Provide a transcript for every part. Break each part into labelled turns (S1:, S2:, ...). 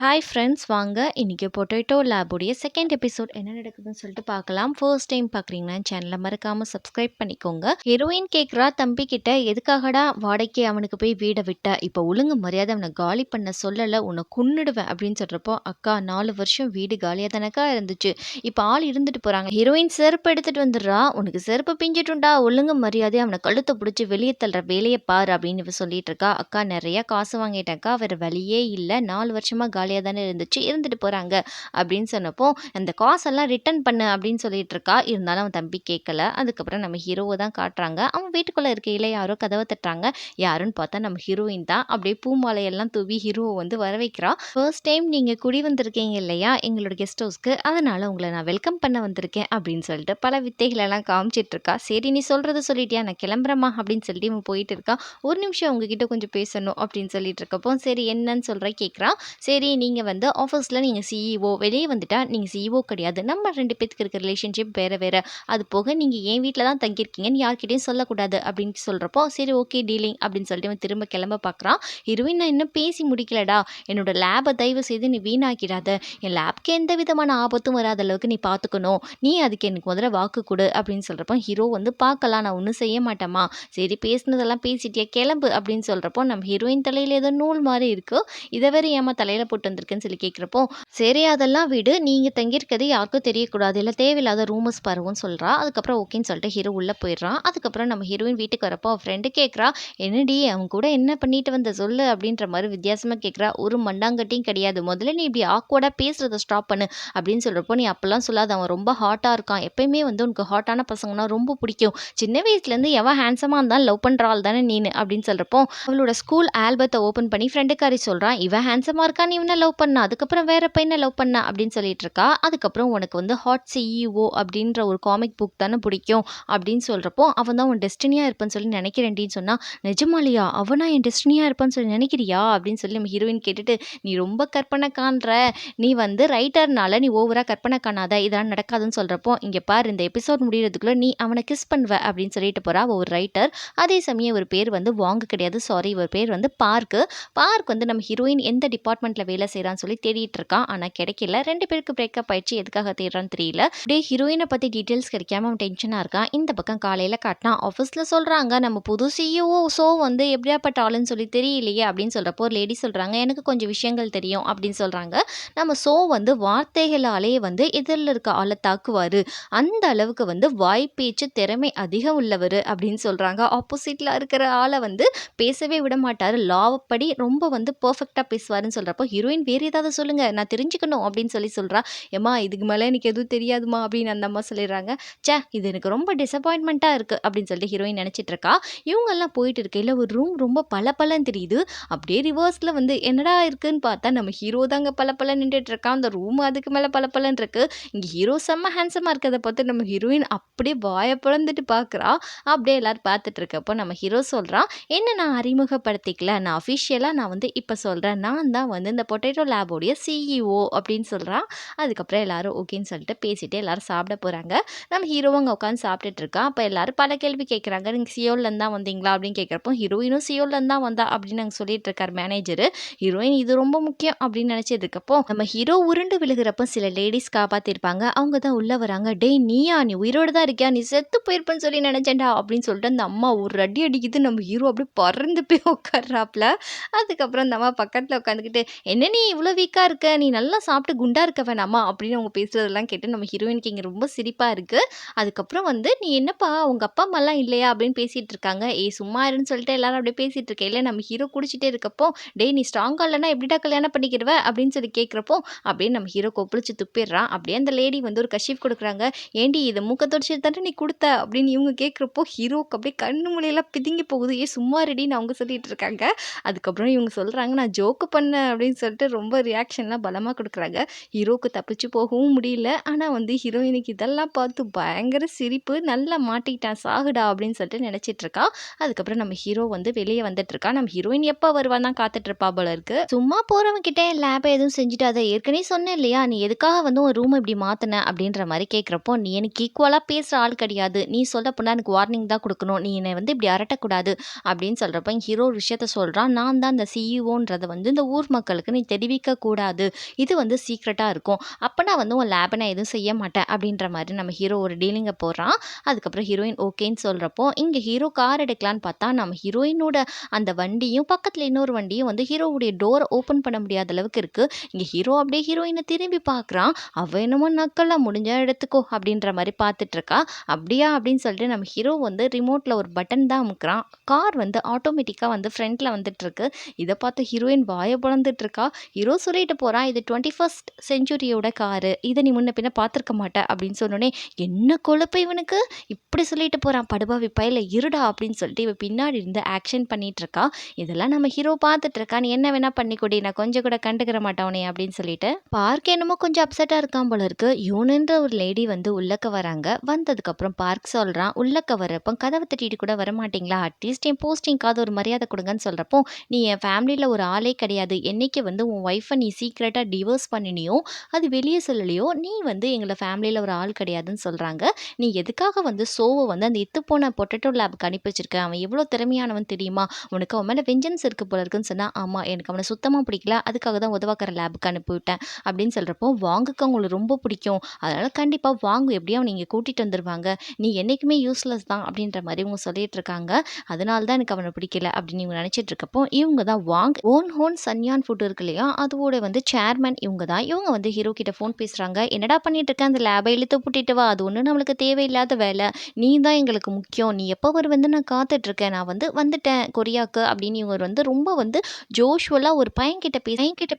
S1: Hi friends, வாங்க இன்னைக்கு potato லேபுடைய second episode என்ன நடக்குதுன்னு சொல்லிட்டு பார்க்கலாம். ஃபர்ஸ்ட் டைம் பார்க்குறீங்கன்னா சேனலை மறக்காமல் சப்ஸ்கிரைப் பண்ணிக்கோங்க. ஹீரோயின் கேட்குறா தம்பி கிட்ட, எதுக்காகடா வாடகைக்கு அவனுக்கு போய் வீடை விட்ட? இப்போ ஒழுங்கு மரியாதை அவனை காலி பண்ண சொல்லலை, உன்னை கொன்னுடுவேன் அப்படின்னு சொல்கிறப்போ, அக்கா 4 வருஷம் வீடு காலியாக தானக்கா இருந்துச்சு, இப்போ ஆள் இருந்துட்டு போகிறாங்க. ஹீரோயின் செருப்பு எடுத்துகிட்டு வந்துடுறா, உனக்கு செருப்பு பிஞ்சிட்டுண்டா, ஒழுங்கு மரியாதை அவனை கழுத்தை பிடிச்சி வெளியே தள்ளுற வேலையை பாரு அப்படின்னு இவ சொல்லிட்டு இருக்கா. அக்கா நிறைய காசு வாங்கிட்டேன்க்கா, வேறு வழியே இல்லை, 4 வருஷமாக காலியாக தானே இருந்துச்சு, இருந்துட்டு போகிறாங்க அப்படின்னு சொன்னப்போ, அந்த காசெல்லாம் ரிட்டர்ன் பண்ணு அப்படின்னு சொல்லிட்டு இருக்கா. இருந்தாலும் அவன் தம்பி கேட்கல. அதுக்கப்புறம் நம்ம ஹீரோவை தான் காட்டுறாங்க. அவன் வீட்டுக்குள்ளே இருக்கையில் யாரோ கதவை தட்டுறாங்க. யாருன்னு பார்த்தா நம்ம ஹீரோயின் தான். அப்படியே பூமாலையெல்லாம் தூவி ஹீரோவை வந்து வர வைக்கிறா. ஃபர்ஸ்ட் டைம் நீங்கள் குடி வந்திருக்கீங்க இல்லையா எங்களோட கெஸ்ட் ஹவுஸ்க்கு, அதனால உங்களை நான் வெல்கம் பண்ண வந்திருக்கேன் அப்படின்னு சொல்லிட்டு பல வித்தைகளெல்லாம் காமிச்சிட்டு இருக்கா. சரி நீ சொல்கிறத சொல்லிட்டியா, நான் கிளம்புறேம்மா அப்படின்னு சொல்லிட்டு இவன் போயிட்டு இருக்கா. ஒரு நிமிஷம் உங்ககிட்ட கொஞ்சம் பேசணும் அப்படின்னு சொல்லிட்டு இருக்கப்போ, சரி என்னன்னு சொல்கிற கேட்குறான். சரி நீங்கள் வந்து ஆஃபீஸில் நீங்கள் சிஇஓ, வெளியே வந்துட்டா நீங்கள் சிஇஓ கிடையாது, நம்ம 2 பேத்துக்கு இருக்க ரிலேஷன்ஷிப் வேறு வேறு, அது போக நீங்கள் என் வீட்டில் தான் தங்கியிருக்கீங்கன்னு யார்கிட்டையும் சொல்லக்கூடாது அப்படின்னு சொல்கிறப்போ, சரி ஓகே டீலிங் அப்படின்னு சொல்லிட்டு அவன் திரும்ப கிளம்ப பார்க்குறான். ஹீரோயின், நான் இன்னும் பேசி முடிக்கலடா, என்னோட லேபை தயவு செய்து நீ வீணாக்கிடாத, என் லேப்க்கு எந்த விதமான ஆபத்தும் வராத அளவுக்கு நீ பார்த்துக்கணும், நீ அதுக்கு எனக்கு முதல்ல வாக்கு கொடு அப்படின்னு சொல்கிறப்போ, ஹீரோ வந்து பார்க்கலாம் நான் ஒன்றும் செய்ய மாட்டேம்மா, சரி பேசினதெல்லாம் பேசிட்டியா கிளம்பு அப்படின்னு சொல்கிறப்போ, நம்ம ஹீரோயின் தலையில் ஏதோ நூல் மாதிரி இருக்குது, இதை வேறு ஏமா தலையில் போட்டு வந்திருக்குன்னு சொல்லி கேட்குறப்போ, சரி அதெல்லாம் விடு, நீங்கள் தங்கியிருக்கிறது யாருக்கும் தெரியக்கூடாது, இல்லை தேவையில்லாத ரூமர்ஸ் பரவும்னு சொல்கிறா. அதுக்கப்புறம் ஓகேன்னு சொல்லிட்டு ஹீரோ உள்ளே போயிடுறான். அதுக்கப்புறம் நம்ம ஹீரோயின் வீட்டுக்கு வரப்போ அவன் ஃப்ரெண்டு கேட்குறா, என்னடி அவன் கூட என்ன பண்ணிட்டு வந்த சொல்லு அப்படின்ற மாதிரி வித்தியாசமாக கேட்குறா. ஒரு மண்டாங்கட்டியும் கிடையாது, முதல்ல நீ இப்படி ஆக்வர்டாக பேசுகிறத ஸ்டாப் பண்ணு அப்படின்னு சொல்கிறப்போ, நீ அப்போல்லாம் சொல்லாத, அவன் ரொம்ப ஹாட்டாக இருக்கான், எப்பயுமே வந்து உனக்கு ஹாட்டான பசங்கன்னா ரொம்ப பிடிக்கும், சின்ன வயசுலேருந்து எவன் ஹேண்ட்ஸமாக இருந்தாலும் லவ் பண்ணுற ஆள் தானே நீனு அப்படின்னு சொல்கிறப்போ, அவளோட ஸ்கூல் ஆல்பத்தை ஓப்பன் பண்ணி ஃப்ரெண்டுக்காரி சொல்கிறான், இவன் ஹேண்ட்ஸமாக இருக்கான், நீ இவனை லவ் பண்ணா, அதுக்கப்புறம் வேற பையனை லவ் பண்ணா அப்படின்னு சொல்லிட்டு இருக்கா. அதுக்கப்புறம் உனக்கு வந்து ஹாட் சிஇஓ அப்படின்ற ஒரு காமிக் புக் தானே பிடிக்கும் அப்படின்னு சொல்கிறப்போ, அவன் தான் உன் டெஸ்டினியாக இருப்பான்னு சொல்லி நினைக்கிறேன்டின்னு சொன்னா, நிஜமாலியா அவனா என் டெஸ்டினியாக இருப்பான்னு சொல்லி நினைக்கிறியா அப்படின்னு சொல்லி நம்ம ஹீரோயின் கேட்டுட்டு, நீ ரொம்ப கற்பனை காண்ற, நீ வந்து ரைட்டர்னால நீ ஓவராக கற்பனை காணாத, இதெல்லாம் நடக்காதுன்னு சொல்கிறப்போ, இங்கே பாரு இந்த எபிசோட் முடிகிறதுக்குள்ளே நீ அவனை கிஸ் பண்ணுவ அப்படின்னு சொல்லிட்டு போகிறா ஒரு ரைட்டர். அதே சமயம் ஒரு பேர் வந்து வாங்க கிடையாது, சாரி, ஒரு பேர் வந்து பார்க்கு. பார்க் வந்து நம்ம ஹீரோயின் எந்த டிபார்ட்மெண்ட்டில் வேலை செய்கிறான்னு சொல்லி தேடிட்டு இருக்கான். ஆனால் கிடைக்கல. 2 பேருக்கு பிரேக்கப் ஆயிடுச்சு. எதுக்காக தேடுறான்னு தெரியல. அப்படியே ஹீரோயினை பற்றி டீட்டெயில்ஸ் கிடைக்காம அவன் டென்ஷனாக இருக்கான். இந்த பக்கம் காலையில் காட்டினா ஆஃபீஸில் சொல்கிறாங்க, நம்ம புது சிஇஓ ஸோ வந்து எப்படியாப்பட்ட ஆளுன்னு சொல்லி தெரியலையே அப்படின்னு சொல்கிறப்போ, ஒரு லேடி சொல்கிறாங்க, எனக்கு கொஞ்சம் விஷயங்கள் தெரியும் அப்படின்னு சொல்கிறாங்க. நம்ம ஸோ வந்து வார்த்தைகளாலே வந்து எதிரில் இருக்க ஆளை தாக்குவார், அந்த அளவுக்கு வந்து வாய்ப்பேச்சு திறமை அதிகம் உள்ளவர் அப்படின்னு சொல்கிறாங்க. ஆப்போசிட்டில் இருக்கிற ஆளை வந்து பேசவே விட மாட்டார், லாவப்படி ரொம்ப வந்து பர்ஃபெக்டாக பேசுவாருன்னு சொல்கிறப்போ, ஹீரோயின் வேறு ஏதாவது சொல்லுங்கள் நான் தெரிஞ்சுக்கணும் அப்படின்னு சொல்லி சொல்கிறா. ஏம்மா இதுக்கு மேலே எனக்கு எதுவும் தெரியாதுமா அப்படின்னு அந்த அம்மா சொல்லிடுறாங்க. சே இது எனக்கு ரொம்ப டிசப்பாயின்மெண்ட்டாக இருக்குது அப்படின்னு சொல்லிட்டு ஹீரோயின் நினச்சிட்டு இருக்கா. இவங்கெல்லாம் போயிட்டு இருக்கையில் ஒரு ரூம் ரொம்ப பளபளன்னு தெரியுது. அப்படியே ரிவர்ஸில் வந்து என்னடா இருக்குன்னு பார்த்தா நம்ம ஹீரோ தாங்க பளபளன்னு நின்றுட்டு இருக்கான். அந்த ரூம் அதுக்கு மேலே பளபளன்னு இருக்கு. இங்கே ஹீரோ செம்ம ஹேண்ட்ஸமாக இருக்கிறத பார்த்து நம்ம ஹீரோயின் அப்படியே வாயை பிளந்துட்டு பார்க்குறா. அப்படியே எல்லாரும் பார்த்துட்டு இருக்கப்போ நம்ம ஹீரோ சொல்கிறான், என்ன நான் அறிமுகப்படுத்திக்கல, நான் அஃபிஷியலாக நான் வந்து இப்போ சொல்கிறேன், நான் தான் வந்து இந்த பொட்டேட்டோ லேபோடைய சிஇஓ அப்படின்னு சொல்கிறான். அதுக்கப்புறம் எல்லாரும் ஓகேன்னு சொல்லிட்டு பேசிட்டு எல்லாரும் சாப்பிட போகிறாங்க. நம்ம ஹீரோவும் அங்கே உட்காந்து சாப்பிட்டுட்டு இருக்கான். அப்போ எல்லாரும் பல கேள்வி கேட்குறாங்க, நீங்கள் சியோல்லேருந்து தான் வந்தீங்களா அப்படின்னு கேட்குறப்போ, ஹீரோயினும் சியோல்லேருந்து தான் வந்தா அப்படின்னு நாங்கள் சொல்லிட்டு இருக்கார் மேனேஜரு. ஹீரோயின் இது ரொம்ப முக்கியம் அப்படின்னு நினச்சிட்டு இருக்கப்போ, நம்ம ஹீரோ உருண்டு விழுகிறப்போ சில லேடிஸ் காப்பாற்றிருப்பாங்க. அவங்க தான் உள்ளே வராங்க. டேய் நீயா, நீ உயிரோடு தான் இருக்கியா, நீ செத்து போயிருப்பேன்னு சொல்லி நினச்சேன்டா அப்படின்னு சொல்லிட்டு அந்த அம்மா ஒரு அடி அடிக்குது. நம்ம ஹீரோ அப்படியே பறந்து போய் உட்கார்றாப்புல. அதுக்கப்புறம் அந்த அம்மா பக்கத்தில் உட்காந்துக்கிட்டு, என்ன நீ இவ்வளோ வீக்காக இருக்க, நீ நல்லா சாப்பிட்டு குண்டா இருக்க வேணாமா அப்படின்னு அவங்க பேசுகிறதெல்லாம் கேட்டு நம்ம ஹீரோயினுக்கு இங்கே ரொம்ப சிரிப்பாக இருக்குது. அதுக்கப்புறம் வந்து, நீ என்னப்பா உங்கள் அப்பா அம்மாலாம் இல்லையா அப்படின்னு பேசிகிட்டு இருக்காங்க. ஏய் சும்மா இருன்னு சொல்லிட்டு எல்லாரும் அப்படியே பேசிகிட்டு இருக்கேன் இல்லை, நம்ம ஹீரோ குடிச்சிட்டே இருக்கப்போ, டேய் நீ ஸ்ட்ராங்காக இல்லைனா எப்படிடா கல்யாணம் பண்ணிக்கிடுவ அப்படின்னு சொல்லி கேட்குறப்போ, அப்படியே நம்ம ஹீரோ கொப்பளிச்சு துப்பிடுறான். அப்படியே அந்த லேடி வந்து ஒரு கஷிப் கொடுக்குறாங்க. ஏண்டி இதை மூக்க தொடச்சி தானே நீ கொடுத்த அப்படின்னு இவங்க கேட்குறப்போ, ஹீரோக்கு அப்படியே கண்ணு மொழியெல்லாம் பிதுங்கி போகுது. ஏ சும்மா ரெடின்னு அவங்க சொல்லிட்டு இருக்காங்க. அதுக்கப்புறம் இவங்க சொல்கிறாங்க, நான் ஜோக்கு பண்ணேன் அப்படின்னு சொல்லிட்டு ரொம்ப ரியாக்ஷன்லாம் பலமாக கொடுக்குறாங்க. ஹீரோக்கு தப்பிச்சு போகவும் முடியல. ஆனால் வந்து ஹீரோயினுக்கு இதெல்லாம் பார்த்து பயங்கர சிரிப்பு, நல்லா மாட்டிக்கிட்டான் சாகுடா அப்படின்னு சொல்லிட்டு நினச்சிட்டு இருக்கா. அதுக்கப்புறம் நம்ம ஹீரோ வந்து வெளியே வந்துட்டு இருக்கா. நம்ம ஹீரோயின் எப்போ வருவான் தான் காத்துட்டு இருப்பா போல இருக்கு. சும்மா போகிறவங்க கிட்டே லேபை எதுவும் செஞ்சுட்டு, அதை ஏற்கனவே சொன்னேன் இல்லையா, நீ எதுக்காக வந்து ஒரு ரூம் இப்படி மாற்றின அப்படின்ற மாதிரி கேட்குறப்போ, நீ எனக்கு ஈக்குவலாக பேசுகிற ஆள் கிடையாது, நீ சொல்ல போனால் எனக்கு வார்னிங் தான் கொடுக்கணும், நீ என்னை வந்து இப்படி அரட்டக்கூடாது அப்படின்னு சொல்கிறப்ப ஹீரோ ஒரு விஷயத்த சொல்கிறான், நான் தான் இந்த சிஇஓன்றதை வந்து இந்த ஊர் மக்களுக்கு நீ தெரிவிக்கக்கூடாது. இது வந்து சீக்ரெட்டா இருக்கும். அப்பனா வந்து உன் லேப நான் எதுவும் செய்ய மாட்டேன் அப்படின்ற மாரி நம்ம ஹீரோ ஒரு டீலிங்க போடுறான். அதுக்கப்புறம் ஹீரோயின் ஓகேன்னு சொல்றப்போ, இங்க ஹீரோ கார் எடுக்கலான்னு பார்த்தா, நம்ம ஹீரோயினோட அந்த வண்டியும், பக்கத்துல இன்னொரு வண்டியும் வந்து ஹீரோவுடைய டோர ஓப்பன் பண்ண முடியாத அளவுக்கு இருக்கு. இங்க ஹீரோ அப்படியே ஹீரோயின திரும்பி பார்க்குறான். அவ என்னமோ நக்கலா "முடிஞ்சா எடுத்துக்கோ" அப்படின்ற மாரி பார்த்துட்டுருக்கா. "அப்படியா?" அப்படின்னு சொல்லிட்டு நம்ம ஹீரோ வந்து ரிமோட்ல ஒரு பட்டன் தான் அமுக்குறான். கார் வந்து ஆட்டோமேட்டிக்கா வந்து ஃப்ரண்ட்ல வந்துட்டுருக்கு. இத பார்த்து ஹீரோயின் வாய பொளந்துட்டு இருக்கா. ஹீரோ சொல்லிட்டு போறான், "இது 21st செஞ்சுரியோட காரு. இத நீ முன்ன பின்ன பார்த்துருக்க மாட்ட" அப்படின்னு சொன்னோனே, "என்ன கொழுப்பு இவனுக்கு! இப்படி சொல்லிட்டு போறான். படுபாவி பயல இருடா" அப்படின்னு சொல்லிட்டு இவ பின்னாடி இருந்து ஆக்ஷன் பண்ணிட்டு இருக்கா. இதெல்லாம் நம்ம ஹீரோ பார்த்துட்டு இருக்கான். "நீ என்ன வேணா பண்ணிக்கோடி. நான் கொஞ்சம் கூட கண்டுக்கிற மாட்டேன் உன்னைய" அப்படின்னு சொல்லிட்டு. பார்க் என்னமோ கொஞ்சம் அப்செட்டா இருக்கான் போல இருக்கு. யூனுன்ற ஒரு லேடி வந்து உள்ளக்க வராங்க. வந்ததுக்கப்புறம் பார்க் சொல்றான், "உள்ளக்க வரப்போ கதவ தட்டிட்டு கூட வரமாட்டீங்களா? அட்லீஸ்ட் என் போஸ்டிங்காவது ஒரு மரியாதை குடுங்கன்னு" சொல்றப்போ, "நீ என் ஃபேமிலில ஒரு ஆளே கிடையாது. என்னைக்கு வந்து உன் ஒய்ஃப நீ சீக்ரெட்டா டிவோர்ஸ் பண்ணினியோ, அது வெளிய சொல்லலையோ, நீ வந்து எங்கள ஃபேமிலில ஒரு ஆள் கிடையாதுன்னு சொல்றாங்க. நீ எதுக்காக வந்து சோவ வந்து அந்த இத்துப்போன பொட்டேட்டோ லேப்க்கு அனுப்பி வச்சிருக்க? அவன் எவ்வளோ திறமையானவன் தெரியுமா? உனக்கு அவன் மேல வெஞ்சன்ஸ் இருக்கு போல இருக்குன்னு" சொன்னா, "ஆமா, எனக்கு அவன சுத்தமா பிடிக்கல. அதுக்காக தான் உதவாக்கற லேப்க்கு அனுப்பிவிட்டேன்" அப்படின்னு சொல்றப்போ, "வாங்குக்கு உங்களுக்கு ரொம்ப பிடிக்கும். அதனால கண்டிப்பா வாங்கு எப்படியும் அவன இங்க கூட்டிட்டு வந்துருவாங்க. நீ என்னைக்குமே யூஸ்லெஸ் தான்" அப்படின்ற மாரி இவங்க சொல்லிட்டு இருக்காங்க. "அதனால தான் எனக்கு அவன பிடிக்கல" அப்படின்னு இவங்க நினைச்சிட்டு இருக்கப்போ, இவங்க தான் வாங் ஹோன் சன்யான் ஃபுட் இருக்கு இல்லையா? அதோட வந்து சேர்மன் இவங்க தான். இவங்க வந்து ஹீரோ கிட்ட ஃபோன் பேசுறாங்க. "என்னடா பண்ணிட்டு இருக்க? அந்த லேப இழுத்து பூட்டிட்டு வா. அது ஒண்ணும் நம்மளுக்கு தேவையில்லாத வேல. நீ தான் எங்களுக்கு முக்கியம். நீ எப்போ வருவன்னு நான் காத்துட்டு இருக்கேன். நான் வந்து வந்துட்டேன் கொரியாக்கு" அப்படின்னு இவங்க வந்து ரொம்ப வந்து ஜோஷுவலா ஒரு பையன்கிட்ட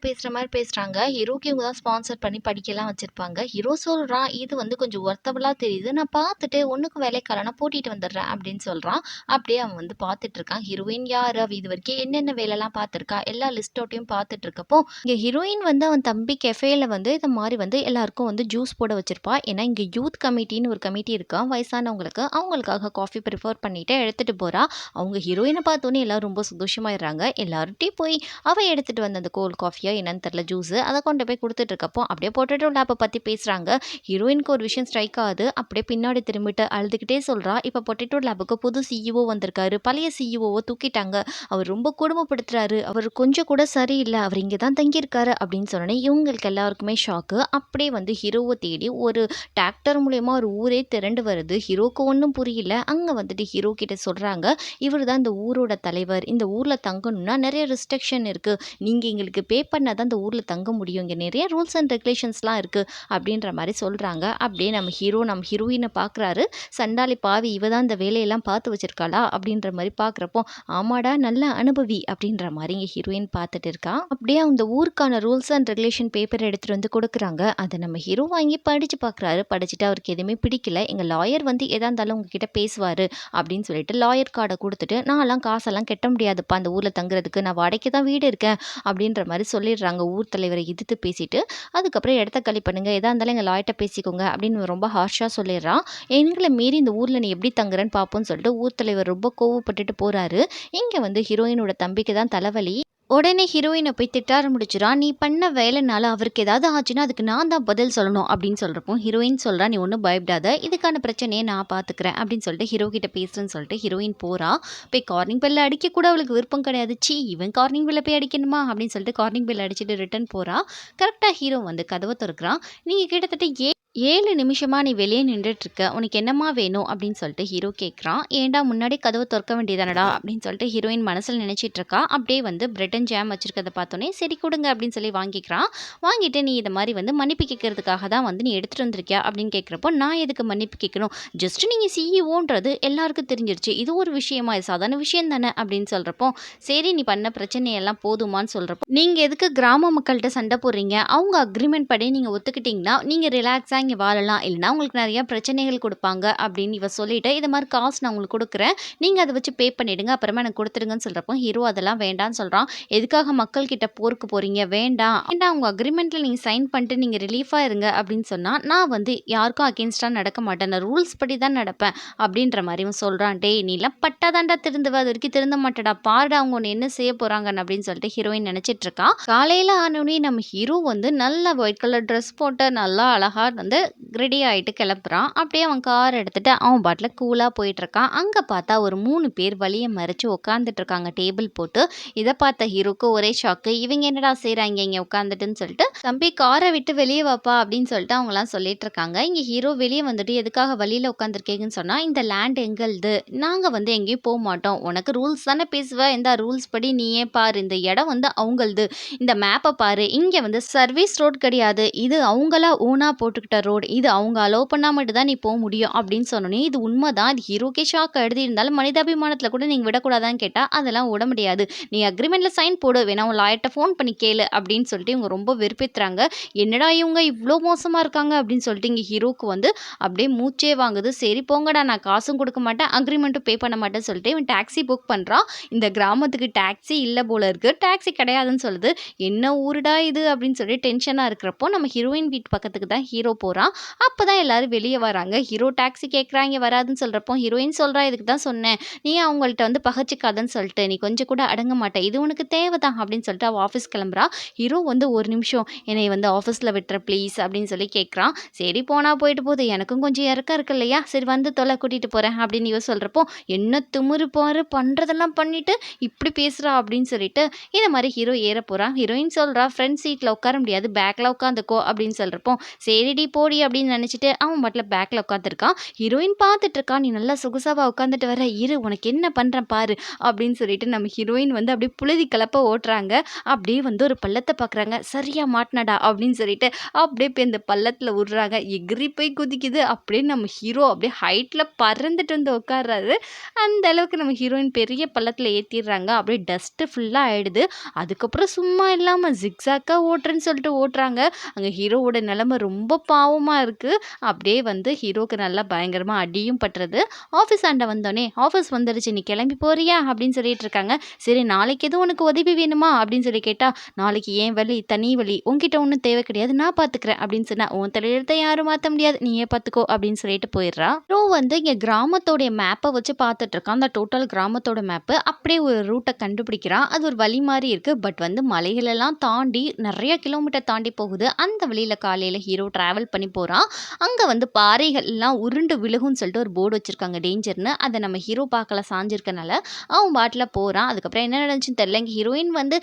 S1: பேசுற மாரி பேசுறாங்க. ஹீரோக்கு இவங்க தான் ஸ்பான்சர் பண்ணி படிக்கலாம் வச்சிருப்பாங்க. ஹீரோ சொல்றான், "இது வந்து கொஞ்சம் ஒர்த்தபுளா தெரியுது. நான் பார்த்துட்டு ஒண்ணுக்கும் வேலைக்கு ஆகலனா பூட்டிட்டு வந்துடுறேன்" அப்படின்னு சொல்றான். அப்படியே அவன் வந்து பார்த்துட்டு இருக்கான். ஹீரோயின் யாரு? அவ இதுவரைக்கும் என்னென்ன வேலைலாம் பார்த்துருக்கா? எல்லா லிஸ்ட் அவுட்டையும் பார்த்துட்டு இருக்கப்போ, இங்க ஹீரோயின் வந்து அவன் தம்பி கெஃபேல வந்து இந்த மாரி வந்து எல்லாருக்கும் வந்து ஜூஸ் போட வச்சிருப்பா. ஏன்னா இங்க யூத் கமிட்டின்னு ஒரு கமிட்டி இருக்கா. வயசானவங்களுக்கு. அவங்களுக்காக காஃபி ப்ரிஃபர் பண்ணிட்டு எடுத்துட்டு போறா. அவங்க ஹீரோயின பார்த்தோனே எல்லாரும் ரொம்ப சந்தோஷமாயிடுறாங்க. எல்லார்ட்டயும் போய் அவ எடுத்துட்டு வந்த அந்த கோல்ட் காஃபியா என்னன்னு தெரியல ஜூஸு. அத கொண்டு போய் குடுத்துட்டு இருக்கப்போ, அப்படியே பொட்டேட்டோ லேப்ப பத்தி பேசுறாங்க. ஹீரோயினுக்கு ஒரு விஷயம் ஸ்ட்ரைக் ஆகுது. அப்படியே பின்னாடி திரும்பிட்டு அழுதுகிட்டே சொல்றா, "இப்ப பொட்டேட்டோ லேப்புக்கு புது சிஇஓ வந்திருக்காரு. பழைய சிஇஓவ தூக்கிட்டாங்க. அவர் ரொம்ப கொடுமைப்படுத்துறாரு. அவர் கொஞ்சம் கூட சரியில்ல. அவர் இங்க தான் தங்கியிருக்காரு" அப்படின்னு சொன்னோனே, இவங்களுக்கு எல்லாருக்குமே ஷாக்கு. அப்படியே வந்து ஹீரோவ தேடி ஒரு டிராக்டர் மூலியமா ஒரு ஊரே திரண்டு வருது. ஹீரோக்கு ஒண்ணும் புரியல. அங்க வந்துட்டு ஹீரோ கிட்ட சொல்றாங்க, "இவரு தான் இந்த ஊரோட தலைவர். இந்த ஊர்ல தங்கணும்னா நெறைய ரெஸ்ட்ரிக்ஷன் இருக்கு. நீங்க எங்களுக்கு பே பண்ணா தான் இந்த ஊர்ல தங்க முடியும். இங்க நெறைய ரூல்ஸ் அண்ட் ரெகுலேஷன்ஸ்லாம் இருக்கு" அப்படின்ற மாரி சொல்றாங்க. அப்படியே நம்ம ஹீரோ நம்ம ஹீரோயின பார்க்குறாரு. "சண்டாளி பாவி! இவ தான் இந்த வேலையெல்லாம் பார்த்து வச்சிருக்காளா?" அப்படின்ற மாரி பார்க்குறப்போ, "ஆமாடா நல்ல அனுபவி" அப்படின்ற மாரி இங்க ஹீரோயின் பார்த்துட்டு இருக்கா. அப்படியே அந்த ஊருக்கான ரூல்ஸ் அண்ட் ரெகுலேஷன் பேப்பர் எடுத்துட்டு வந்து குடுக்குறாங்க. அத நம்ம ஹீரோ வாங்கி படிச்சு பார்க்குறாரு. படிச்சுட்டு அவருக்கு எதுவுமே பிடிக்கல. "எங்க லாயர் வந்து எதா இருந்தாலும் உங்ககிட்ட பேசுவாரு" அப்படின்னு சொல்லிட்டு லாயர் கார்ட குடுத்துட்டு, "நான்லாம் காசெல்லாம் கட்ட முடியாதுப்பா அந்த ஊர்ல தங்குறதுக்கு. நான் வாடகைக்கு தான் வீடு இருக்கேன்" அப்படின்ற மாரி சொல்லிடுறாங்க. ஊர் தலைவர எதிர்த்து பேசிட்டு, அதுக்கப்புறம் "இடத்த காலி பண்ணுங்க. எதா இருந்தாலும் எங்க லாயர்ட்ட பேசிக்கோங்க" அப்படின்னு ரொம்ப ஹார்ஷா சொல்லிடுறான். எங்கள மீறி இந்த ஊர்ல நீ எப்படி தங்குறன்னு பார்ப்போம்ன்னு சொல்லிட்டு ஊர் தலைவர் ரொம்ப கோவப்பட்டுட்டு போறாரு. இங்க வந்து ஹீரோயினோட தம்பிக்கு தான் தலைவலி. உடனே ஹீரோயின போய் திட்ட ஆரம்பிச்சுறான். "நீ பண்ண வேலைனால அவருக்கு ஏதாவது ஆச்சுன்னா, அதுக்கு நான் தான் பதில் சொல்லணும்" அப்படின்னு சொல்றப்போ, ஹீரோயின் சொல்றா, "நீ ஒண்ணும் பயப்படாத. இதுக்கான பிரச்சனைய நான் பார்த்துக்கிறேன்" அப்படின்னு சொல்லிட்டு ஹீரோ கிட்ட பேசுறேன்னு சொல்லிட்டு ஹீரோயின் போறா. போய் காலிங் பெல் அடிக்க கூட அவளுக்கு விருப்பம் கிடையாது. "ச்சீ! இவன் காலிங் பெல்ல போய் அடிக்கணுமா?" அப்படின்னு சொல்லிட்டு காலிங் பெல் அடிச்சுட்டு ரிட்டர்ன் போறா. கரெக்ட்டா ஹீரோ வந்து கதவ தொறக்குறான். "நீங்க கிட்டத்தட்ட 7 நிமிஷமா நீ வெளியே நின்னுட்டு இருக்க. உனக்கு என்னம்மா வேணும்?" அப்படின்னு சொல்லிட்டு ஹீரோ கேட்குறான். "ஏன்டா முன்னாடி கதவ தொறக்க வேண்டியதானடா?" அப்படின்னு சொல்லிட்டு ஹீரோயின் மனசுல நினைச்சிட்டு இருக்கா. அப்படியே வந்து பிரெட் அண்ட் ஜாம் வச்சிருக்கத பார்த்தோனே, "சரி குடுங்க" அப்படின்னு சொல்லி வாங்கிக்கிறான். வாங்கிட்டு, "நீ இத மாரி வந்து மன்னிப்பு கேட்கறதுக்காக தான் வந்து நீ எடுத்துட்டு வந்திருக்கியா?" அப்படின்னு கேட்கிறப்போ, "நான் எதுக்கு மன்னிப்பு கேட்கணும்? ஜஸ்ட் நீங்க சிஇஓன்றது எல்லாருக்கும் தெரிஞ்சிருச்சு. இது ஒரு விஷயமா? இது சாதாரண விஷயம் தானே" அப்படின்னு சொல்றப்போ, "சரி நீ பண்ண பிரச்சனையெல்லாம் போதுமான்னு" சொல்றப்போ, "நீங்க எதுக்கு கிராம மக்கள்ட்ட சண்டை போடுறீங்க? அவங்க அக்ரீமெண்ட் படி நீங்க ஒத்துக்கிட்டீங்கன்னா, நீங்க ரிலாக்ஸா இங்க வாழலாம். இல்லன்னா உங்களுக்கு நெறைய பிரச்சனைகள் குடுப்பாங்க" அப்படின்னு இவ சொல்லிட்டு, "இது மாரி காசு நான் உங்களுக்கு குடுக்குறேன். நீங்க அத வச்சு பே பண்ணிடுங்க. அப்புறமா எனக்கு குடுத்துருங்கன்னு" சொல்றப்போ, ஹீரோ அதெல்லாம் வேண்டான்னு சொல்றான். "எதுக்காக மக்கள் கிட்ட போருக்கு போறீங்க? வேண்டாம். உங்க அக்ரீமெண்ட்ல நீங்க சைன் பண்ணிட்டு நீங்க ரிலீஃபா இருங்க" அப்படின்னு சொன்னா, "நான் வந்து யாருக்கும் அகைன்ஸ்டா நடக்க மாட்டேன். நான் ரூல்ஸ் படி தான் நடப்பேன்" அப்படின்ற மாரி இவன் சொல்றான். "டேய் நீலாம் பட்டா தான்டா திருந்துவ. அதுவரைக்கும் திருந்த மாட்டடா. பாருடா அவங்க உன்ன என்ன செய்ய போறாங்கன்னு" அப்படின்னு சொல்லிட்டு ஹீரோயின் நினைச்சிட்டு இருக்கா. காலையில ஆனோனே நம்ம ஹீரோ வந்து நல்லா ஒயிட் கலர் ட்ரெஸ் போட்டு நல்லா அழகா வந்து வந்து ரெடி ஆயிட்டு கிளம்புறான். அப்படியே அவன் கார் எடுத்துட்டு அவன் பாட்டுல கூலா போயிட்டுருக்கான். அங்க பார்த்தா ஒரு 3 பேர் வழிய மறிச்சு உட்காந்துட்டு இருக்காங்க டேபிள் போட்டு. இத பார்த்த ஹீரோக்கு ஒரே ஷாக்கு. இவங்க என்னடா செய்றாய்ங்க இங்க உட்காந்துட்டுன்னு சொல்லிட்டு, "தம்பி கார விட்டு வெளிய வாப்பா" அப்படின்னு சொல்லிட்டு அவங்கலாம் சொல்லிட்டு இருக்காங்க. இங்க ஹீரோ வெளிய வந்துட்டு, "எதுக்காக வழியில உட்காந்துருக்கீங்கன்னு?" சொன்னா, "இந்த லேண்ட் எங்கள்து. நாங்க வந்து எங்கேயும் போமாட்டோம். உனக்கு ரூல்ஸ் தானே பேசுவ. இந்தா ரூல்ஸ் படி நீயே பாரு. இந்த இடம் வந்து அவங்கள்து. இந்த மேப்ப பாரு. இங்க வந்து சர்வீஸ் ரோட் கிடையாது. இது அவங்களா ஓனா போட்டுக்கிட்ட ரோடு. இது அவங்க அலோவ் பண்ணா மட்டும் தான் நீ போ முடியும்" அப்படின்னு சொன்னோனே, இது உண்மதான். இது ஹீரோக்கே ஷாக் ஆயிடுது. இருந்தாலும் மனிதாபிமானத்துல கூட நீங்க விடக்கூடாதான்னு கேட்டா, அதெல்லாம் விட முடியாது. "நீ அக்ரீமெண்ட்ல சைன் போடு. வேணா உன் லாயர்ட்ட ஃபோன் பண்ணி கேளு" அப்படின்னு சொல்லிட்டு இவங்க ரொம்ப வெறுப்பேத்துறாங்க. என்னடா இவங்க இவ்ளோ மோசமா இருக்காங்க அப்படின்னு சொல்லிட்டு இங்க ஹீரோக்கு வந்து அப்படியே மூச்சே வாங்குது. சரி போங்கடா நான் காசும் குடுக்க மாட்டேன், அக்ரீமெண்ட்டும் பே பண்ண மாட்டேன்னு சொல்லிட்டு இவன் டாக்ஸி புக் பண்றான். இந்த கிராமத்துக்கு டாக்ஸி இல்ல போல இருக்கு. டாக்ஸி கிடையாதுன்னு சொல்லுது. என்ன ஊருடா இது அப்படின்னு சொல்லி டென்ஷனா இருக்கிறப்போ, நம்ம ஹீரோயின் வீட்டு பக்கத்துக்கு தான் ஹீரோ போறான். அப்பதான் எல்லாரும் வெளிய வராங்க. ஹீரோ டாக்ஸி கேட்குறான், இங்க வராதுன்னு சொல்றப்போ, ஹீரோயின் சொல்றா, "இதுக்கு தான் சொன்னேன். நீ அவங்கள்ட்ட வந்து பகச்சுக்காதன்னு சொல்லிட்டு. நீ கொஞ்சம் கூட அடங்க மாட்ட. இது உனக்கு தேவைதான்" அப்படின்னு சொல்லிட்டு அவ ஆஃபீஸ் கிளம்புறா. ஹீரோ வந்து, "ஒரு நிமிஷம் என்னைய வந்து ஆஃபீஸ்ல விட்டுற ப்ளீஸ்" அப்படின்னு சொல்லி கேட்குறான். சரி போனா போயிட்டு போகுது. எனக்கும் கொஞ்சம் இறக்கம் இருக்கு இல்லையா? சரி வந்து தொல கூட்டிட்டு போறேன் அப்படின்னு இவ சொல்றப்போ, "என்ன திமிரு பாரு! பண்றதெல்லாம் பண்ணிட்டு இப்படி பேசுறா" அப்படின்னு சொல்லிட்டு இந்த மாரி ஹீரோ ஏற போறான். ஹீரோயின் சொல்றா, "ஃப்ரண்ட் சீட்ல உட்கார முடியாது. பேக்ல உட்காந்துக்கோ" அப்படின்னு சொல்றப்போ, "சரிடி போடி" அப்படின்னு நினைச்சுட்டு அவன் பாட்டுல பேக்ல உட்காந்துருக்கான். ஹீரோயின் பார்த்துட்டு இருக்கா. "நீ நல்லா சொகுசாவா உட்காந்துட்டு வர. இரு உனக்கு என்ன பண்றேன் பாரு" அப்படின்னு சொல்லிட்டு நம்ம ஹீரோயின் வந்து அப்படியே புழுதி கலப்ப ஓட்டுறாங்க. அப்படியே வந்து ஒரு பள்ளத்த பார்க்குறாங்க. "சரியா மாட்டுனடா" அப்படின்னு சொல்லிட்டு அப்படியே போய் அந்த பள்ளத்துல விடுறாங்க. எகிறி போய் குதிக்குது. அப்படியே நம்ம ஹீரோ அப்படியே ஹைட்ல பறந்துட்டு வந்து உட்கார்றாரு. அந்த அளவுக்கு நம்ம ஹீரோயின் பெரிய பள்ளத்துல ஏத்திர்றாங்க. அப்படியே டஸ்ட்டு ஃபுல்லா ஆயிடுது. அதுக்கப்புறம் சும்மா இல்லாம ஜிக்ஸாக்கா ஓட்டுறேன்னு சொல்லிட்டு ஓட்டுறாங்க. அங்க ஹீரோவோட நிலைமை ரொம்ப பாவமா இருக்கு. அப்படியே வந்து ஹீரோக்கு நல்லா பயங்கரமா அடியும் பட்டுருது. ஆஃபீஸ் ஆண்ட வந்தோனே, "ஆஃபீஸ் வந்துருச்சு. நீ கிளம்பி போறியா?" அப்படின்னு சொல்லிட்டு இருக்காங்க. "சரி நாளைக்கு எதுவும் உனக்கு உதவி வேணுமா?" அப்படின்னு சொல்லி கேட்டா, "நாளைக்கு என் வலி தனி வலி. உன்கிட்ட ஒண்ணும் தேவை கிடையாது. நான் பார்த்துக்கிறேன்" அப்படின்னு சொன்னா, "உன் தலையெழுத்த யாரும் மாத்த முடியாது. நீயே பார்த்துக்கோ" அப்படின்னு சொல்லிட்டு போயிடுறா. ஹீரோ வந்து இங்க கிராமத்தோடைய மேப்ப வச்சு பார்த்துட்டு இருக்கான். அந்த டோட்டல் கிராமத்தோட மேப்பு. அப்படியே ஒரு ரூட்ட கண்டுபிடிக்கிறான். அது ஒரு வழி மாரி இருக்கு. பட் வந்து மலைகளெல்லாம் தாண்டி நெறைய கிலோமீட்டர் தாண்டி போகுது. அந்த வழியில காலையில ஹீரோ டிராவல் பண்ணி போறான். அங்க வந்து பாறைகள்லாம் உருண்டு விழுகும்னு சொல்லிட்டு ஒரு போர்டு வச்சிருக்காங்க டேஞ்சர்ன்னு. அத நம்ம ஹீரோ பார்க்கல சாஞ்சிருக்கனால, அவன் பாட்டுல போறான். அதுக்கப்புறம் என்ன நடந்துச்சுன்னு தெரியல. இங்க ஹீரோயின் வந்து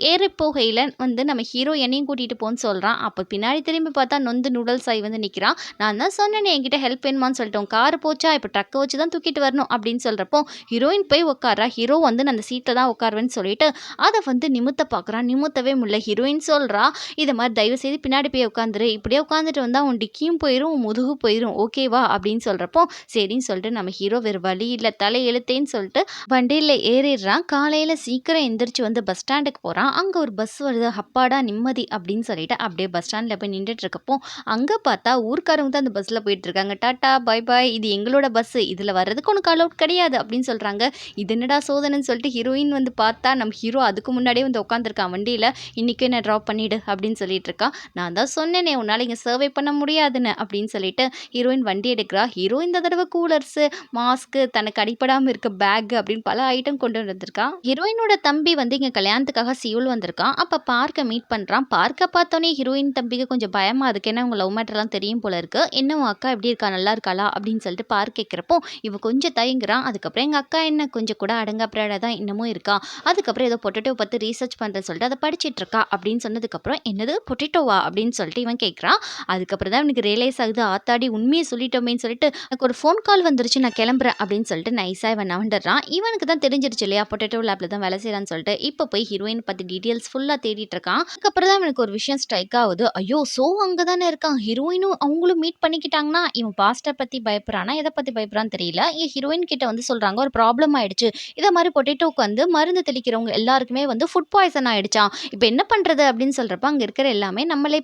S1: ஏறி போகையில வந்து நம்ம ஹீரோ என்னையும் கூட்டிட்டு போன்னு சொல்றான். அப்ப பின்னாடி திரும்பி பார்த்தா நொந்து நூடுல்ஸ் ஆயி வந்து நிக்கிறான். "நான் தான் சொன்னேனே என்கிட்ட ஹெல்ப் வேணுமான்னு சொல்லிட்டு. உன் கார் போச்சா? இப்ப ட்ரக்க வச்சு தான் தூக்கிட்டு வரணும்" அப்படின்னு சொல்றப்போ, ஹீரோயின் போய் உட்கார்றா. ஹீரோ வந்து நான் அந்த சீட்ல தான் உட்காருவேன்னு சொல்லிட்டு, அத வந்து நிமித்த பார்க்குறான். நிமித்தவே முடியல. ஹீரோயின் சொல்றா, "இத மாரி தயவு செய்து பின்னாடி போய் உட்காந்துரு. இப்படியே உட்காந்துட்டு வந்தா உன் டிக்கியும் போயிரும், உன் முதுகு போயிரும். ஓகேவா?" அப்படின்னு சொல்றப்போ, சரின்னு சொல்லிட்டு நம்ம ஹீரோ வேற வழி இல்ல தலை எழுத்தேன்னு சொல்லிட்டு வண்டியில ஏறிடுறான். காலையில சீக்கிரம் எந்திரிச்சு வந்து பஸ் ஸ்டாண்டுக்கு போறான். அங்க ஒரு பஸ் வருது. அப்பாடா நிம்மதி அப்படின்னு சொல்லிட்டு அப்படியே பஸ் ஸ்டாண்ட்ல போய் நின்னுட்டு இருக்கப்போ, அங்க பார்த்தா ஊர்க்காரவங்க தான் அந்த பஸ்ல போயிட்டு இருக்காங்க. "Tata, bye bye. இது எங்களோட பஸ். இதுல வர்றதுக்கு உனக்கு அலவுட் கிடையாது" அப்படின்னு சொல்றாங்க. இது என்னடா சோதனைன்னு சொல்லிட்டு ஹீரோயின் வந்து பார்த்தா, நம்ம ஹீரோ அதுக்கு முன்னாடியே வந்து உட்காந்துருக்கான் வண்டியில. "இன்னைக்கு என்ன ட்ராப் பண்ணிடு" அப்படின்னு சொல்லிட்டு இருக்கான். "நான் தான் சொன்னேனே உன்னால இங்க சர்வே பண்ண முடியாதுன்னு" அப்படின்னு சொல்லிட்டு ஹீரோயின் வண்டி எடுக்கிறா. ஹீரோ இந்த தடவ கூலர்ஸு, மாஸ்க்கு, தனக்கு அடிபடாம இருக்க பேக் அப்படின்னு பல ஐட்டம் கொண்டு வந்திருக்கான். ஹீரோயினோட தம்பி வந்து இங்க கல்யாணத்துக்காக சியோல் வந்திருக்கான். அப்ப பார்க்க மீட் பண்றான். பார்க்க பார்த்தோனே ஹீரோயின் தம்பிக்கு கொஞ்சம் பயமா இருக்கு. ஏன்னா உங்க லவ் மேட்டர்லாம் தெரியும் போல இருக்கு. "என்ன உன் அக்கா எப்படி இருக்கா? நல்லா இருக்காளா?" அப்படின்னு சொல்லிட்டு பார்க்க கேட்கிறப்போ, இவ கொஞ்சம் தயங்குறான். அதுக்கப்புறம் எங்க அக்கா என்ன கொஞ்சம் கூட அடங்காப்பிடாட தான் இன்னமும் இருக்கா. அதுக்கப்புறம் ஏதோ பொட்டேட்டோ பத்தி ரிசர்ச் பண்றேன்னு சொல்லிட்டு அத படிச்சிட்டு இருக்கா அப்படின்னு சொன்னதுக்கப்புறம், "என்னது பொட்டேட்டோவா?" அப்படின்னு சொல்லிட்டு இவன் கேட்குறான். அதுக்கப்புறம் தான் இவனுக்கு ரியலைஸ் ஆகுது. ஆத்தாடி உண்மைய சொல்லிட்டோமேன்னு சொல்லிட்டு, "எனக்கு ஒரு ஃபோன் கால் வந்துருச்சு. நான் கிளம்புறேன்" அப்படின்னு சொல்லிட்டு நைஸா இவன் நவண்டுறான். இவனுக்கு தான் தெரிஞ்சிருச்சு இல்லையா, பொட்டேட்டோ லேப்ல தான் வேலை செய்றான்னு சொல்லிட்டு. இப்ப போய் ஹீரோயின் பத்தி டீட்டெயில்ஸ் ஃபுல்லா தேடிட்டு இருக்கான். அதுக்கப்புறம் தான் இவனுக்கு ஒரு விஷயம் ஸ்ட்ரைக் ஆகுது. ஐயோ! அங்க தானே இருக்கான். ஹீரோயினும் அவங்களும் மீட் பண்ணிக்கிட்டாங்கன்னா, இவன் பாஸ்ட்ட பத்தி பயப்படுறானா, எத பத்தி பயப்படுறான்னு தெரியல. ஹீரோயின் கிட்ட வந்து சொல்றாங்க, "ஒரு ப்ராப்ளம் ஆயிடுச்சு. இத மாரி பொட்டேட்டோக்கு வந்து மருந்து தெளிக்கிறவங்க எல்லாருக்குமே வந்து ஃபுட் பாய்சன் ஆயிடுச்சாம். இப்ப என்ன பண்றது?" அப்படின்னு சொல்றப்ப, அங்க இருக்கிற எல்லாமே நம்மளே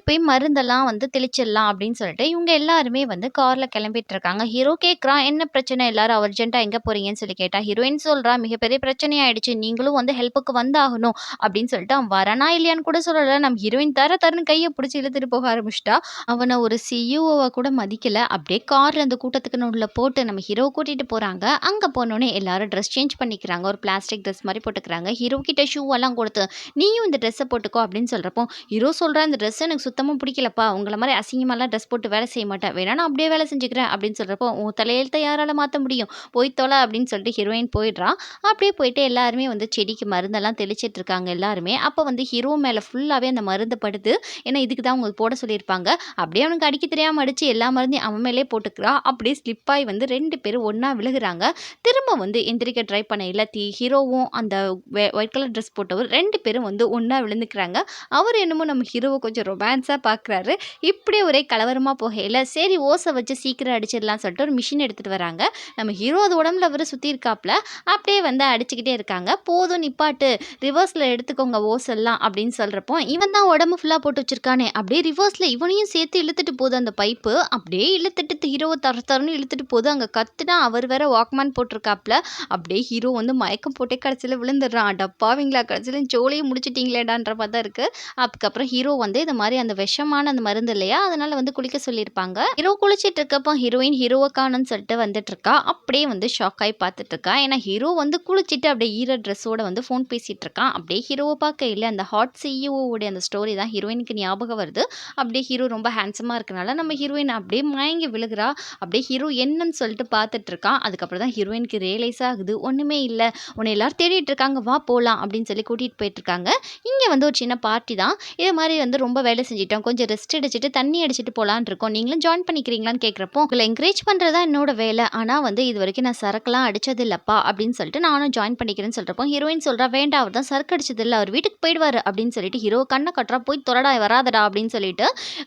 S1: போய் மருந்தெல்லாம் வந்து தெளிச்சிடலாம் அப்படின்னு சொல்லிட்டு, இவங்க எல்லாருமே வந்து கார்ல கிளம்பிட்டு இருக்காங்க. ஹீரோ கேட்குறான், "என்ன பிரச்சனை? எல்லாரும் அர்ஜென்ட்டா எங்க போறீங்கன்னு?" சொல்லி கேட்டா, ஹீரோயின் சொல்றா, "மிகப்பெரிய பிரச்சனை ஆயிடுச்சு. நீங்களும் வந்து ஹெல்ப்புக்கு வந்தாகணும். வரணும் அப்படின்னு சொல்லிட்டு அவன் வரானா இல்லையான்னு கூட சொல்லல. நம்ம ஹீரோயின் தரன்னு கைய புடிச்சு இழுத்துட்டு போக ஆரம்பிச்சுட்டா. அவன ஒரு சிஇஓவ கூட மதிக்கல. அப்படியே கார்ல அந்த கூட்டத்துக்கு நடுவுல போட்டு நம்ம ஹீரோவ கூட்டிட்டு போறாங்க. அங்க போனோனே எல்லாரும் ட்ரெஸ் சேஞ்ச் பண்ணிக்கிறாங்க. ஒரு பிளாஸ்டிக் ட்ரெஸ் மாரி போட்டுக்கிறாங்க. ஹீரோ கிட்ட ஷூ எல்லாம் குடுத்து, "நீயும் இந்த ட்ரெஸ்ஸ போட்டுக்கோ" அப்படின்னு சொல்றப்போ, ஹீரோ சொல்றான், "இந்த ட்ரெஸ் எனக்கு சுத்தமா பிடிக்கலப்பா. உங்கள மாரி அசிங்கமாலாம் ட்ரெஸ் போட்டு வேலை செய்ய மாட்டேன். வேணா நான் அப்படியே வேலை செஞ்சுக்கிறேன்" அப்படின்னு சொல்றப்போ, "உன் தலையெழுத்த யாரால மாத்த முடியும்? போய் தொல" அப்படின்னு சொல்லிட்டு ஹீரோயின் போயிடுறா. அப்படியே போயிட்டு எல்லாருமே வந்து செடிக்கு மருந்தெல்லாம் தெளிச்சிட்டு இருக்காங்க எல்லாருமே. அப்ப வந்து ஹீரோ மேல ஃபுல்லாவே அந்த மருந்து படுது. ஏன்னா இதுக்கு தான் அவங்க போட சொல்லியிருப்பாங்க. அப்படியே அவனுக்கு அடிக்க தெரியாம அடிச்சு எல்லா மருந்தையும் அவன் மேலயே போட்டுக்கிறா. அப்படியே ஸ்லிப் ஆயி வந்து 2 பேரும் ஒண்ணா விழுகுறாங்க. திரும்ப வந்து எந்திரிக்க ட்ரை பண்ணயில ஹீரோவும் அந்த ஒயிட் கலர் ட்ரெஸ் போட்டவர் 2 பேரும் வந்து ஒண்ணா விழுந்துக்கிறாங்க. அவரு என்னமோ நம்ம ஹீரோவ கொஞ்சம் ரொமான்ஸா பார்க்குறாரு. இப்படியே ஒரே கலவரமா போகையில, சரி ஓஸ வச்சு சீக்கிரம் அடிச்சிடலாம்னு சொல்லிட்டு ஒரு மிஷின் எடுத்துட்டு வராங்க. நம்ம ஹீரோ அது உடம்புல அவரு சுத்தி இருக்காப்ல. அப்படியே வந்து அடிச்சுக்கிட்டே இருக்காங்க. "போதும் நிப்பாட்டு. ரிவர்ஸ்ல எடுத்துக்கோங்க ஓஸ் எல்லாம்" அப்படின்னு சொல்றப்போ, இவன் தான் உடம்பு ஃபுல்லா போட்டு வச்சிருக்கானே, அப்படியே ரிவர்ஸ்ல இவனையும் சேர்த்து இழுத்துட்டு போகுது அந்த பைப்பு. அப்படியே இழுத்துட்டு ஹீரோவ தரன்னு இழுத்துட்டு போகுது. அங்க கத்துனா அவர் வேற வாக்மேன் போட்டிருக்காப்ல. அப்படியே ஹீரோ வந்து மயக்கம் போட்டே கடைசியில விழுந்துடுறான். "அடப்பாவிங்களா! கடைசியில சோலிய முடிச்சுட்டீங்களேடான்ற" மாரி தான் இருக்கு. அதுக்கப்புறம் ஹீரோ வந்து இந்த மாரி அந்த விஷமான அந்த மருந்து இல்லையா, அதனால வந்து குளிக்க சொல்லியிருப்பாங்க. ஹீரோ குளிச்சிட்டு இருக்கப்போ ஹீரோயின் ஹீரோவ காணோம்னு சொல்லிட்டு வந்துட்டு இருக்கா. அப்படியே வந்து ஷாக் ஆயி பார்த்துட்டு இருக்கா. ஏன்னா ஹீரோ வந்து குளிச்சிட்டு அப்படியே ஈர ட்ரெஸ்ஸோட வந்து ஃபோன் பேசிட்டு இருக்கான். அப்படியே ஹீரோவ பார்க்கையில அந்த ஹாட் சிஇஓ உடைய அந்த ஸ்டோரி தான் ஹீரோயினுக்கு ஞாபகம் வருது. அப்படியே ஹீரோ ரொம்ப ஹேண்ட்ஸமா இருக்கனால நம்ம ஹீரோயின் அப்படியே மயங்கி விழுகுறா. அப்படியே ஹீரோ என்னன்னு சொல்லிட்டு பார்த்துட்டு இருக்கான். அதுக்கப்புறம் தான் ஹீரோயினுக்கு ரியலைஸ் ஆகுது. "ஒண்ணுமே இல்ல. உன்னை எல்லாரும் தேடிட்டு இருக்காங்க. வா போலாம்" அப்படின்னு சொல்லி கூட்டிட்டு போயிட்டு இருக்காங்க. இங்க வந்து ஒரு சின்ன பார்ட்டி தான். இது மாரி வந்து ரொம்ப வேலை செஞ்சுட்டோம். கொஞ்சம் ரெஸ்ட் எடுத்துட்டு தண்ணி அடிச்சுட்டு போலான்னு இருக்கோம். நீங்களும் ஜாயின் பண்ணிக்கிறீங்களான்னு கேட்கிறப்போ, உங்கள என்கரேஜ் பண்றது தான் என்னோட வேலை. ஆனா வந்து இதுவரைக்கும் நான் சரக்குலாம் அடிச்சது இல்லப்பா அப்படின்னு சொல்லிட்டு நானும் ஜாயின் பண்ணிக்கிறேன்னு சொல்றப்போ, ஹீரோயின் சொல்றா, "வேண்டாம் அவர் தான் சரக்கு அடிச்சது இல்ல. அவர் வீட்டுக்கு போயிடுவாரு" அப்படின்னு சொல்லிட்டு ஹீரோ கண்ண கட்டுறா. "போய் தொலைடா வராதடா" அப்படின்னு சொல்லிட்டு,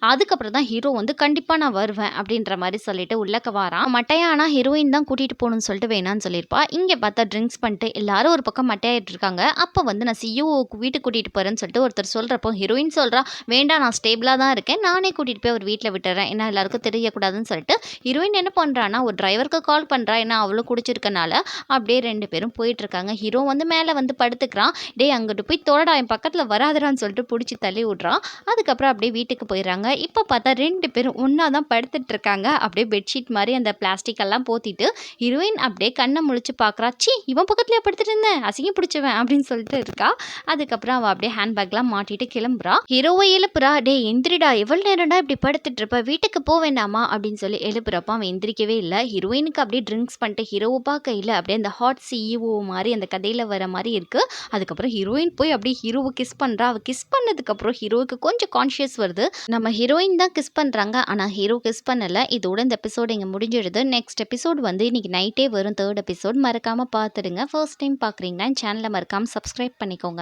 S1: அதுக்கப்புறம் தான் ஹீரோ வந்து கண்டிப்பா நான் வருவேன் அப்படின்ற மாரி சொல்லிட்டு உள்ளக்க வாரான். மட்டையா ஆனா ஹீரோயின் தான் கூட்டிட்டு போணும்னு சொல்லிட்டு வேணான்னு சொல்லியிருப்பா. இங்க பார்த்தா ட்ரிங்க்ஸ் பண்ணிட்டு எல்லாரும் ஒரு பக்கம் மட்டையாயிட்டு இருக்காங்க. அப்ப வந்து நான் சிஇஓக்கு வீட்டுக்கு கூட்டிட்டு போறேன்னு சொல்லிட்டு ஒருத்தர் சொல்றப்போ, ஹீரோயின் சொல்றா, "வேண்டாம் நான் ஸ்டேபிளா தான் இருக்கேன். நானே கூட்டிட்டு போய் அவர் வீட்ல விட்டுர்றேன். ஏன்னா எல்லாருக்கும் தெரியக்கூடாதுன்னு" சொல்லிட்டு ஹீரோயின் என்ன பண்றான்னா, ஒரு டிரைவருக்கு கால் பண்றா. ஏன்னா அவளும் குடிச்சிருக்கனால. அப்படியே 2 பேரும் போயிட்டு இருக்காங்க. ஹீரோ வந்து மேல வந்து படுத்துக்கிறான். "டேய் அங்கிட்டு போய் தொலைடா, என் பக்கத்துல வராதடான்னு" சொல்லிட்டு புடிச்சு தள்ளி விடுறான். அதுக்கப்புறம் அப்படியே வீட்டுக்கு போயிடுறாங்க. இப்ப பார்த்தா 2 பேரும் ஒண்ணா தான் படுத்துட்டு இருக்காங்க. அப்படியே பெட்ஷீட் மாரி அந்த பிளாஸ்டிக் எல்லாம் போத்திட்டு, ஹீரோயின் அப்படியே கண்ண முழிச்சு பார்க்குறா. "ச்சீ! இவன் பக்கத்துலயா படுத்துட்டு இருந்தேன்? அசிங்கம் பிடிச்சவன்" அப்படின்னு சொல்லிட்டு இருக்கா. அதுக்கப்புறம் அவ அப்படியே ஹேண்ட் பேக்லாம் மாட்டிட்டு கிளம்புறா. ஹீரோவ எழுப்புறா. "டேய் எந்திரிடா, எவ்வளோ நேரம்டா இப்படி படுத்துட்டு இருப்ப? வீட்டுக்கு போ வேண்டாமா?" அப்படின்னு சொல்லி எழுப்புறப்ப அவன் எந்திரிக்கவே இல்ல. ஹீரோயினுக்கு அப்படியே ட்ரிங்க்ஸ் பண்ணிட்டு ஹீரோவ பார்க்கையில அப்படியே அந்த ஹாட் சிஇஓ மாரி அந்த கதையில வர மாரி இருக்கு. அதுக்கப்புறம் ஹீரோயின் போய் அப்படியே ஹீரோவ கிஸ் பண்றா. அவ கிஸ் பண்ணதுக்கப்புறம் ஹீரோவுக்கு கொஞ்சம் கான்ஷியஸ் வருது. நம்ம ஹீரோயின் தான் கிஸ் பண்றாங்க. ஆனா ஹீரோ கிஸ் பண்ணல. இதோட இந்த எபிசோட் இங்க முடிஞ்சிடுது. நெக்ஸ்ட் எபிசோட் வந்து இன்னைக்கு நைட்டே வரும். 3rd எபிசோட் மறக்காம பார்த்துடுங்க. ஃபர்ஸ்ட் டைம் பார்க்குறீங்கன்னா சேனலை மறக்காம சப்ஸ்கிரைப் பண்ணிக்கோங்க.